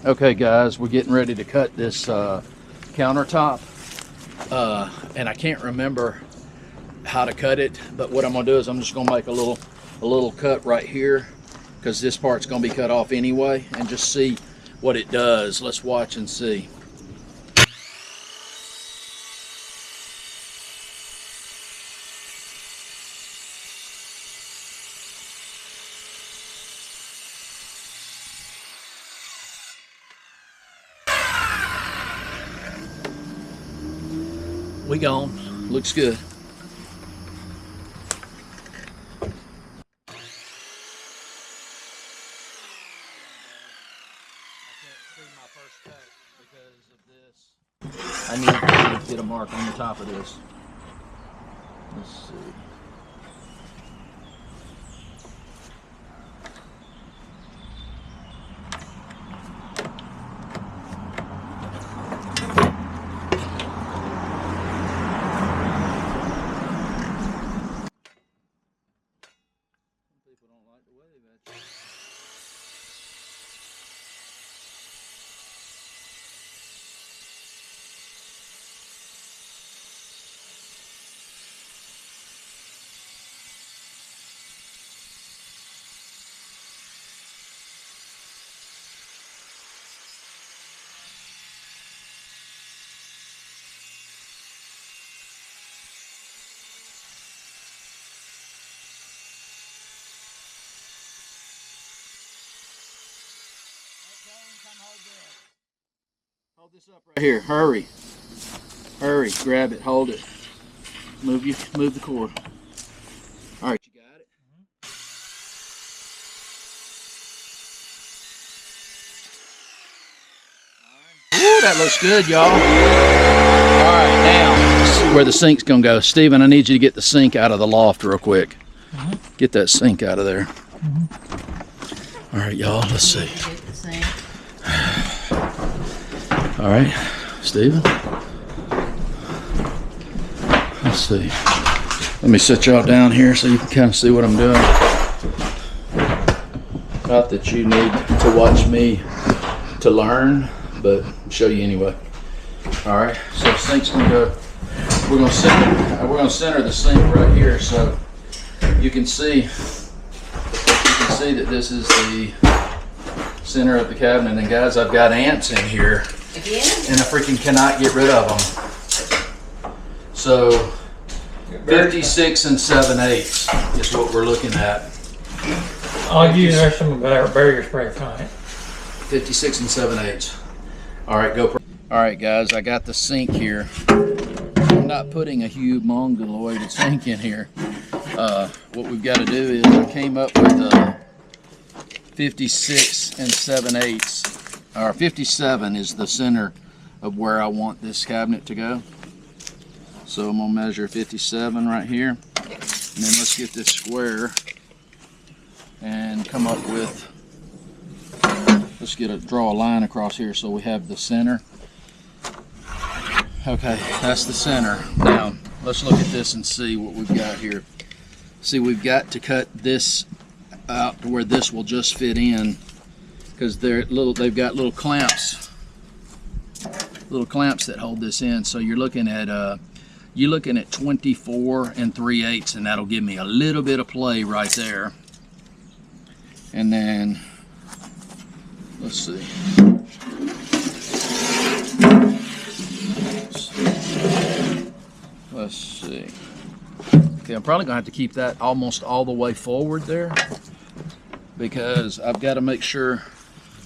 Okay guys, we're getting ready to cut this countertop, and I can't remember how to cut it, but what I'm gonna do is I'm just gonna make a little cut right here, because this part's gonna be cut off anyway, and just see what it does. Let's watch and see. We gone. Looks good. I need to get a mark on the top of this. Let's see. Some people don't like the wave at you. Hold this up right here. Hurry. Hurry. Grab it. Hold it. Move the cord. All right, you got it? Ooh, that looks good, y'all. All right, now, this is where the sink's gonna go. Steven, I need you to get the sink out of the loft real quick. Get that sink out of there. All right, y'all, let's see. All right, Steven. Let's see. Let me sit y'all down here so you can kind of see what I'm doing. Not that you need to watch me to learn, but I'll show you anyway. All right, so the sink's gonna go. We're gonna center the sink right here, so you can see that this is the center of the cabinet. And guys, I've got ants in here. Again? And I freaking cannot get rid of them. So 56 7/8 is what we're looking at. I'll use some barrier spray tonight. 56 7/8. All right, go. All right, guys, I got the sink here. I'm not putting a huge mongoloid sink in here. What we've got to do is I came up with a 56 7/8. Or 57 is the center of where I want this cabinet to go. So I'm gonna measure 57 right here, and then let's get this square and come up with. Let's draw a line across here so we have the center. Okay, that's the center. Now let's look at this and see what we've got here. See, we've got to cut this out to where this will just fit in, because they've got little clamps that hold this in. So you're looking at 24 3/8, and that'll give me a little bit of play right there. And then let's see. Let's see. Okay, I'm probably gonna have to keep that almost all the way forward there, because I've got to make sure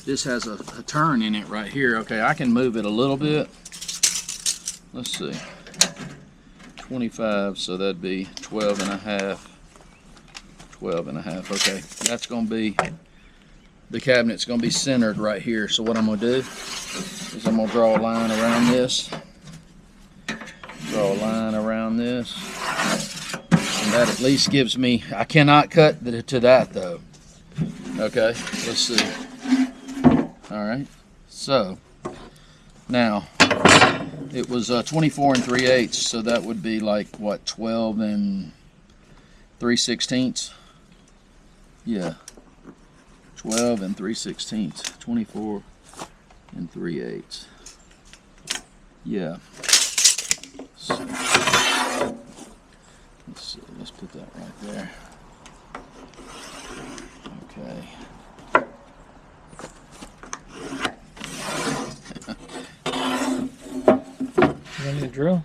this has a turn in it right here. Okay, I can move it a little bit. Let's see. 25, so that'd be 12 and a half. 12 and a half. Okay, that's going to be, the cabinet's going to be centered right here. So what I'm going to do is I'm going to draw a line around this. Draw a line around this. And that at least gives me, I cannot cut to that though. Okay, let's see. All right, so now it was 24 3/8, so that would be like what, 12 3/16. Yeah, 12 3/16. 24 and 3/8. Yeah. So, let's see. Let's put that right there. Okay. You need a drill?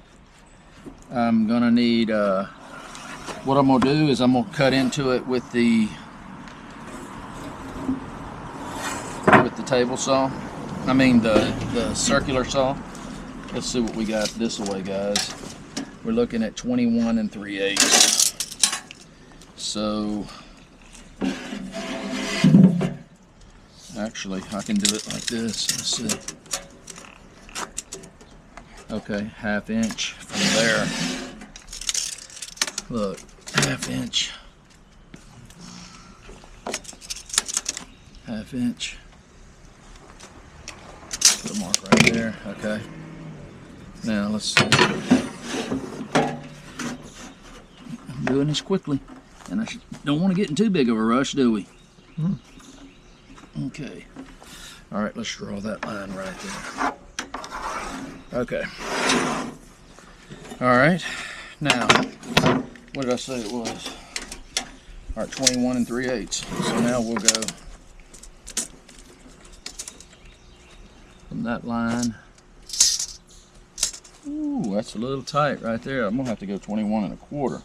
I'm gonna need. What I'm gonna do is I'm gonna cut into it with the table saw. I mean the circular saw. Let's see what we got this way, guys. We're looking at 21 and 3/8. So actually, I can do it like this. Let's see. Okay, 1/2 inch from there. Look, 1/2 inch. 1/2 inch. Put a mark right there. Okay. Now let's see. I'm doing this quickly, and I don't want to get in too big of a rush, do we? Okay. All right, let's draw that line right there. Okay. All right. Now, what did I say it was? All right, 21 and 3/8. So now we'll go from that line. Ooh, that's a little tight right there. I'm gonna have to go 21 1/4.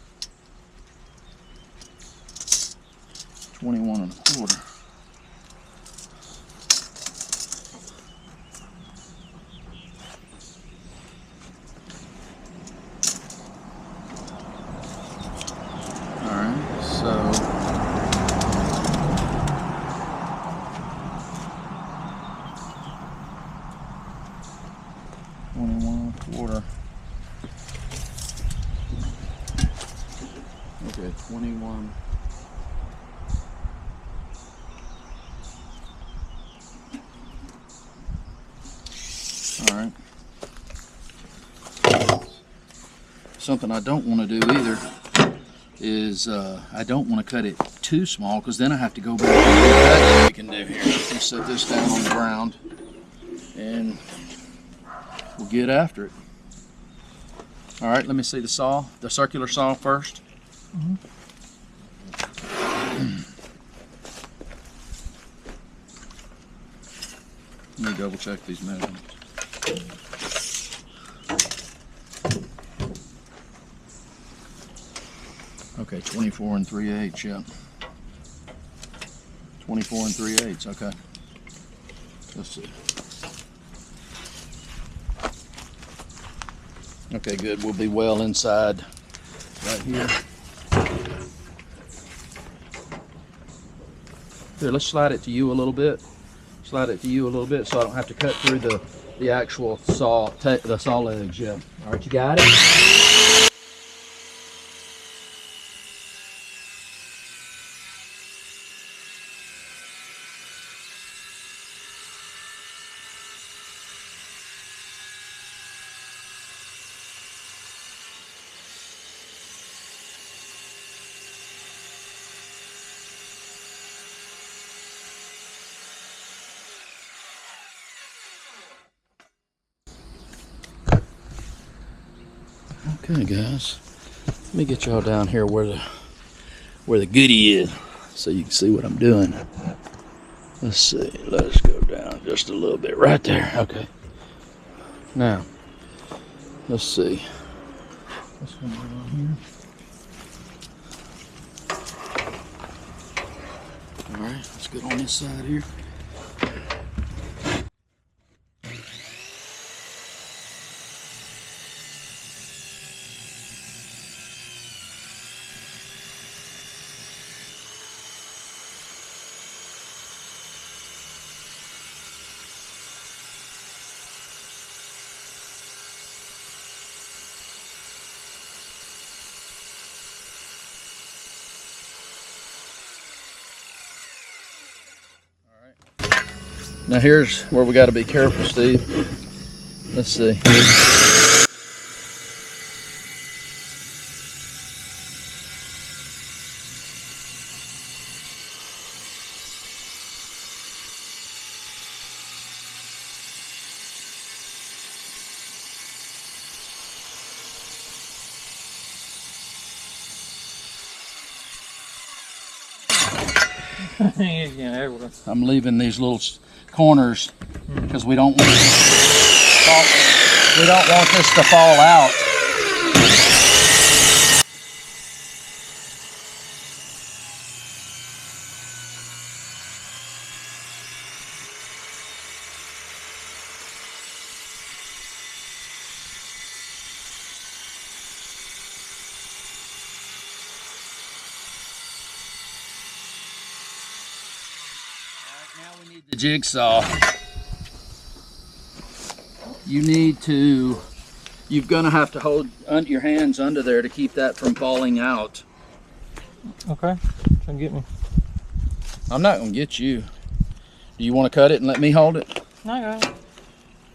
21 1/4. All right, so 21 1/4. Okay, 21. All right. Something I don't want to do either is I don't want to cut it too small, because then I have to go back and do that. We can do here. Let's set this down on the ground and we'll get after it. All right, let me see the saw, the circular saw first. Let me double check these measurements. Okay, 24 and 3/8, yeah. 24 and 3/8, okay. Let's see. Okay, good. We'll be well inside right here. Here, let's slide it to you a little bit. Slide it to you a little bit so I don't have to cut through the actual saw, the saw legs, yeah. All right, you got it? Okay, guys, let me get y'all down here where the goodie is, so you can see what I'm doing. Let's see. Let's go down just a little bit right there. Okay. Now, let's see. What's going on here? All right, let's get on this side here. Now here's where we got to be careful, Steve. Let's see. Yeah, everywhere. I'm leaving these little corners because we don't want this to fall out. Now we need the jigsaw. You're gonna have to hold your hands under there to keep that from falling out. Okay, come get me. I'm not gonna get you. Do you want to cut it and let me hold it? No, I got it.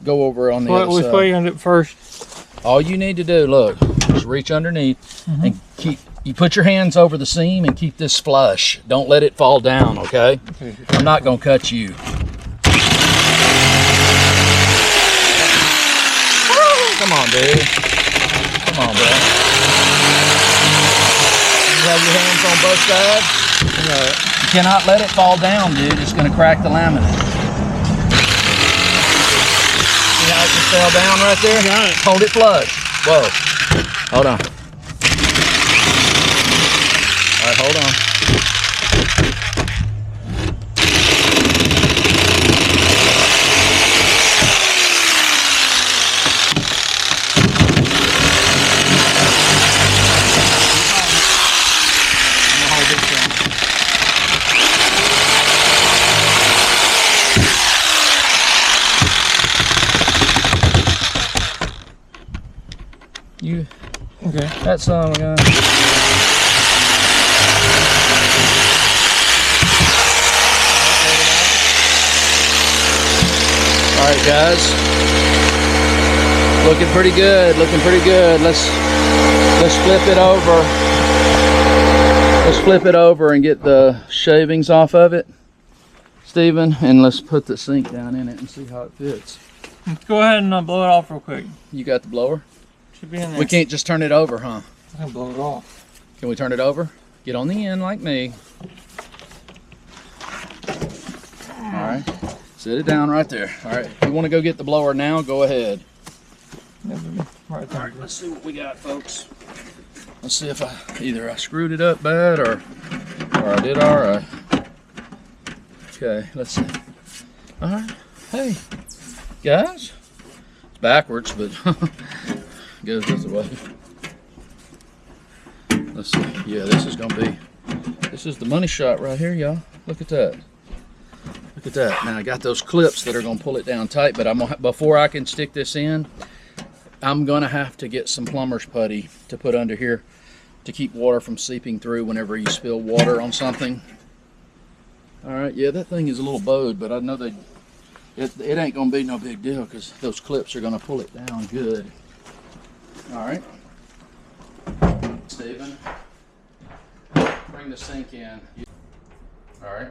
Go over on the Which other way side. you do it first? All you need to do, look, is reach underneath and you put your hands over the seam and keep this flush. Don't let it fall down, okay? I'm not gonna cut you. Come on, dude. Come on, bro. You have your hands on both sides? You cannot let it fall down, dude. It's gonna crack the laminate. See how it just fell down right there? Got it. Hold it flush. Whoa. Hold on. All right, hold on. You, Okay. that's all we got. All right, guys. Looking pretty good. Looking pretty good. Let's flip it over. Let's flip it over and get the shavings off of it, Stephen, and let's put the sink down in it and see how it fits. Let's go ahead and blow it off real quick. You got the blower? Should be in there. We can't just turn it over, huh? I can blow it off. Can we turn it over? Get on the end like me. All right, sit it down right there. All right, if you want to go get the blower now, go ahead. Right All there. right, let's see what we got, folks. Let's see if I screwed it up bad or I did all right. Okay, let's see. All right, hey, guys. It's backwards, but goes this way. Let's see. Yeah, this is the money shot right here, y'all. Look at that. Look at that. Now I got those clips that are gonna pull it down tight, but before I can stick this in, I'm gonna have to get some plumber's putty to put under here to keep water from seeping through whenever you spill water on something. All right, yeah, that thing is a little bowed, but I know it ain't gonna be no big deal because those clips are gonna pull it down good. All right, Stephen, bring the sink in. All right.